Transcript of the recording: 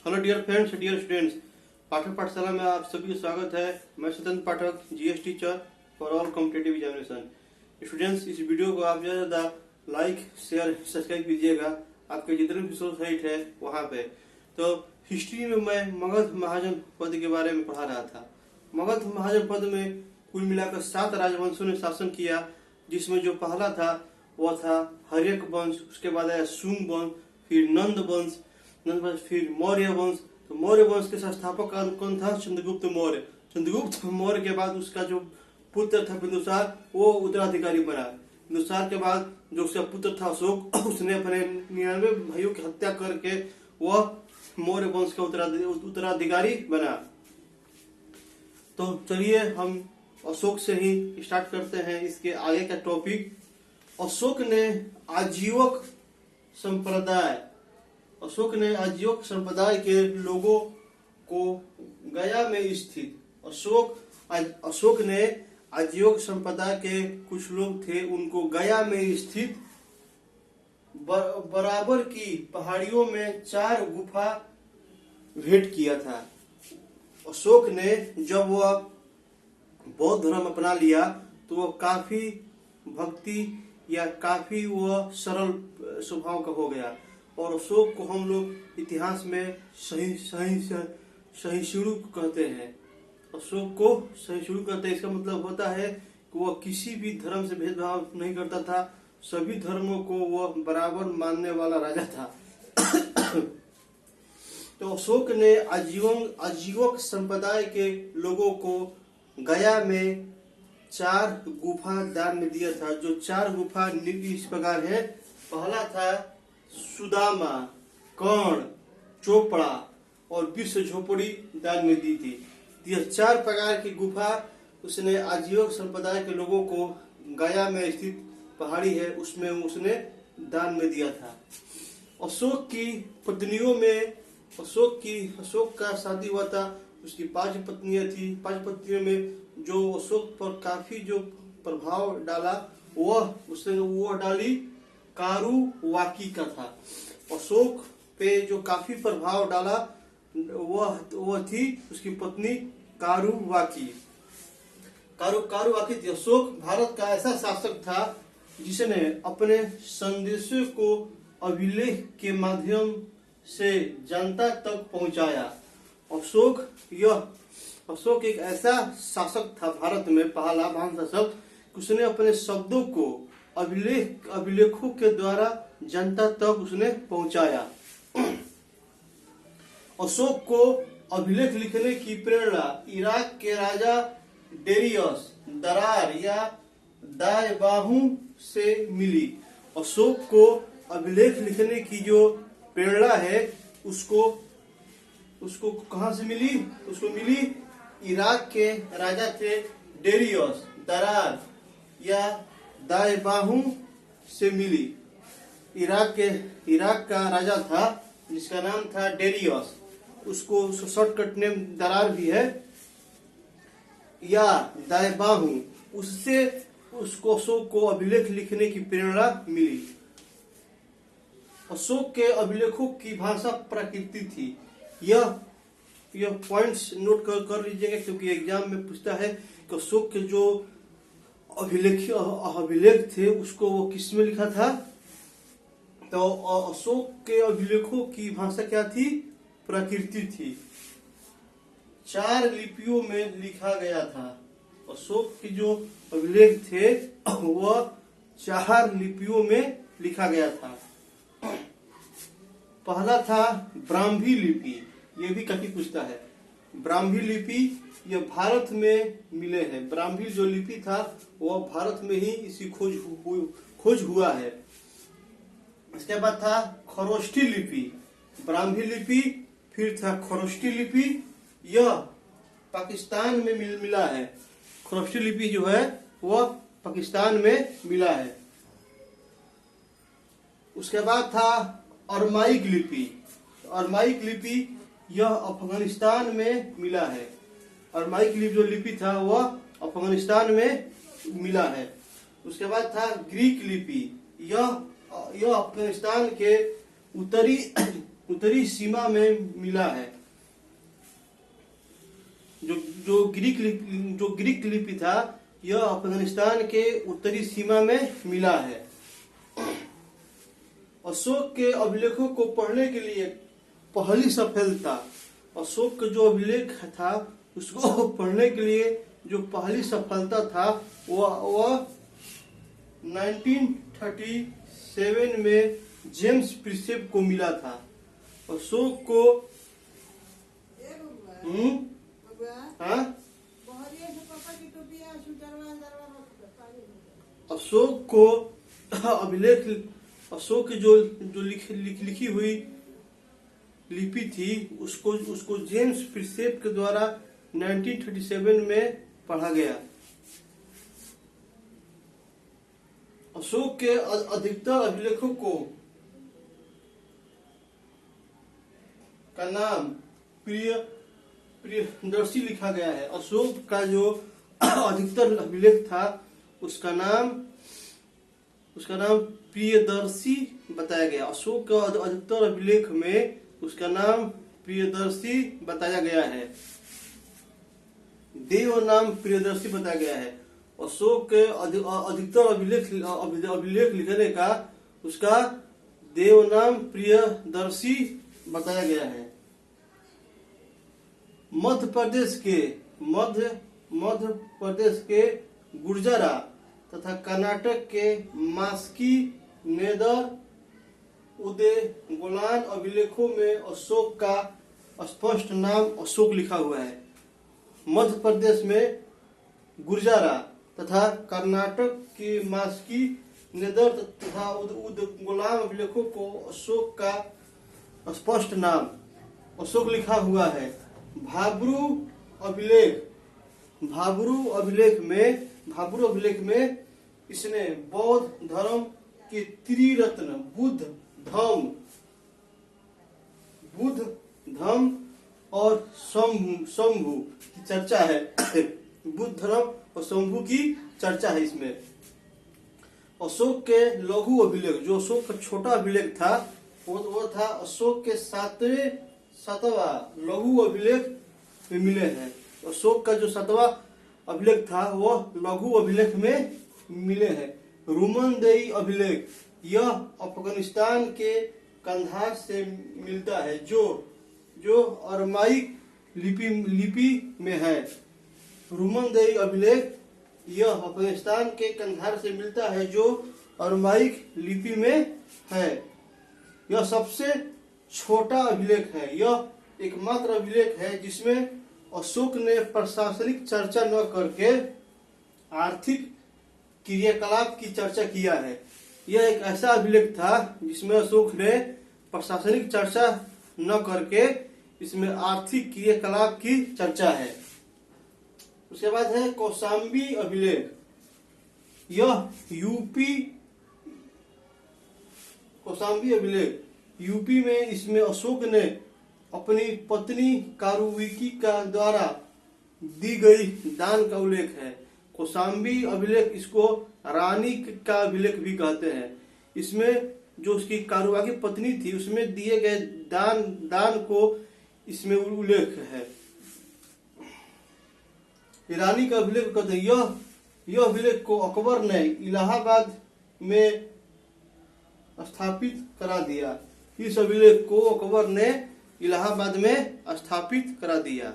Hello dear friends, dear students, Pathak Pathshala में आप सभी का स्वागत है। मैं Swatantra Pathak, GS teacher for all competitive examination. Students, इस वीडियो को आप ज़्यादा लाइक शेयर सब्सक्राइब कीजिएगा आपके जितने भी सोर्स साइट है वहाँ पे। तो हिस्ट्री में मैं मगध महाजन पद के बारे में पढ़ा रहा था। मगध महाजन पद में कुल मिलाकर 7 राजवंशों ने शासन किया, जिसमें जो पहला था वह था हर्यक वंश, उसके बाद आया शुंग वंश, फिर नंद वंश, फिर मौर्य वंश। तो मौर्य वंश के संस्थापक का कौन था? चंद्रगुप्त मौर्य। चंद्रगुप्त मौर्य के बाद उसका जो पुत्र था बिंदुसार, वो उत्तराधिकारी बना। बिंदुसार के बाद जो उसका पुत्र था अशोक, उसने अपने 99 भाइयों की हत्या करके वह मौर्य वंश का उत्तराधिकारी बना। तो चलिए हम अशोक से ही स्टार्ट करते हैं इसके आगे का टॉपिक। अशोक ने आजीवक संप्रदाय के लोगों को गया में स्थित अशोक ने आजीवक संप्रदाय के कुछ लोग थे, उनको गया में स्थित बराबर की पहाड़ियों में 4 गुफा भेंट किया था। अशोक ने जब वह बौद्ध धर्म अपना लिया तो वह काफी भक्ति या काफी वह सरल स्वभाव का हो गया, और अशोक को हम लोग इतिहास में सहिष्णु कहते हैं। अशोक को सहिष्णु कहते हैं, इसका मतलब होता है कि वह किसी भी धर्म से भेदभाव नहीं करता था, सभी धर्मों को वह बराबर मानने वाला राजा था। तो अशोक ने आजीवक संप्रदाय के लोगों को गया में 4 गुफा दान में दिया था। जो 4 गुफा इस प्रकार है। पहला था सुदामा, कर्ण, चोपड़ा और विश्व झोपड़ी दान में दी थी। यह 4 प्रकार की गुफा उसने आजीवक संप्रदाय के लोगों को गया में स्थित पहाड़ी है उसमें उसने दान में दिया था। अशोक की पत्नियों में अशोक का शादी हुआ था, उसकी 5 पत्नियां थी। 5 पत्नियों में जो अशोक पर काफी जो प्रभाव डाला वो डाली कारुवाकी का था। अशोक पे जो काफी प्रभाव डाला वह थी उसकी पत्नी कारुवाकी। कारुवाकी थी। अशोक भारत का ऐसा शासक था जिसने अपने संदेशों को अभिलेख के माध्यम से जनता तक पहुंचाया। अशोक एक ऐसा शासक था भारत में, पहला महान शासक, उसने अपने शब्दों को अभिलेखों के द्वारा जनता तक उसने पहुंचाया। अशोक को अभिलेख लिखने की प्रेरणा इराक के राजा डेरियस दरार या दायबाहू से मिली। अशोक को अभिलेख लिखने की जो प्रेरणा है उसको कहां से मिली? उसको मिली इराक के राजा थे डेरियस दरार या दायबाहू से मिली। इराक का राजा था जिसका नाम था डेरियस, उसको शॉर्टकट नेम दरार भी है, या दायबाहू, उससे उसको अशोक को अभिलेख लिखने की प्रेरणा मिली। अशोक के अभिलेखों की भाषा प्राकृतिक थी। यह पॉइंट्स नोट कर लीजिएगा, क्योंकि एग्जाम में पूछता है कि अशोक के जो अभिलेख थे उसको वो किस में लिखा था। तो अशोक के अभिलेखों की भाषा क्या थी? प्राकृतिक थी। 4 लिपियों में लिखा गया था। अशोक के जो अभिलेख थे वह 4 लिपियों में लिखा गया था। पहला था ब्राह्मी लिपि, ये भी काफी पूछता है। ब्राह्मी लिपि यह भारत में मिले हैं। ब्राह्मी जो लिपि था वह भारत में ही इसकी खोज हुआ है। इसके बाद था खरोष्ठी लिपि, ब्राह्मी लिपि, फिर था खरोष्ठी लिपि, यह पाकिस्तान में मिला है। खरोष्ठी लिपि जो है वह पाकिस्तान में मिला है। उसके बाद था अरमाइक लिपि। अरमाइक लिपि यह अफगानिस्तान में मिला है। अरमाइक लिपि जो लिपि था वह अफगानिस्तान में मिला है। उसके बाद था ग्रीक लिपि, यह अफगानिस्तान के उत्तरी उत्तरी सीमा में मिला है। जो ग्रीक लिपि था यह अफगानिस्तान के उत्तरी सीमा में मिला है। अशोक के अभिलेखों को पढ़ने के लिए पहली सफलता, अशोक का जो अभिलेख था उसको पढ़ने के लिए जो पहली सफलता था वह 1937 में जेम्स प्रिसेप को मिला था। अशोक को अशोक को अभिलेख, अशोक की जो लिखी हुई लिपि थी उसको जेम्स प्रिसेप के द्वारा 1937 में पढ़ा गया। अशोक के अधिकतर अभिलेखों को का नाम प्रियदर्शी लिखा गया है। अशोक का जो अधिकतर अभिलेख था उसका नाम प्रियदर्शी बताया गया। अशोक का अधिकतर अभिलेख में उसका नाम प्रियदर्शी बताया गया है। देव नाम प्रियदर्शी बताया गया है। अशोक के अधिकतर अभिलेख लिखने का उसका देव नाम प्रियदर्शी बताया गया है। मध्य प्रदेश के गुर्जरा तथा कर्नाटक के मास्की नेदर उदयगोलान अभिलेखों में अशोक का स्पष्ट नाम अशोक लिखा हुआ है। मध्य प्रदेश में गुर्जरा तथा कर्नाटक के मास्की नेदर तथा उदयगोलान अभिलेखों को अशोक का स्पष्ट नाम अशोक लिखा हुआ है। भाब्रू अभिलेख में इसने बौद्ध धर्म के त्रिरत्न बुद्ध धम्म और शंभु की चर्चा है। बुद्ध धर्म और शंभु की चर्चा है इसमें। अशोक के लघु अभिलेख, जो अशोक का छोटा अभिलेख था वो था अशोक के सातवां लघु अभिलेख में मिले हैं। अशोक का जो 7वां अभिलेख था वह लघु अभिलेख में मिले हैं। रुमनदेई अभिलेख, यह अफगानिस्तान के कंधार से मिलता है जो अरमाइक लिपि में है। रुमनदेई अभिलेख यह अफगानिस्तान के कंधार से मिलता है जो अरमाइक लिपि में है। यह सबसे छोटा अभिलेख है। यह एकमात्र अभिलेख है जिसमें अशोक ने प्रशासनिक चर्चा न करके आर्थिक क्रियाकलाप की चर्चा किया है। यह एक ऐसा अभिलेख था जिसमें अशोक ने प्रशासनिक चर्चा न करके इसमें आर्थिक क्रियाकलाप की चर्चा है। उसके बाद है कौशाम्बी अभिलेख। यह यूपी में इसमें अशोक ने अपनी पत्नी कारुविकी का द्वारा दी गई दान का उल्लेख है। कौशाम्बी अभिलेख इसको रानी का अभिलेख भी कहते हैं। इसमें जो उसकी कारुवा की पत्नी थी उसमें दिए गए दान को इसमें उल्लेख है। ईरानी का अभिलेख कहते हैं। यह अभिलेख को अकबर ने इलाहाबाद में स्थापित करा दिया। इस अभिलेख को अकबर ने इलाहाबाद में स्थापित करा दिया।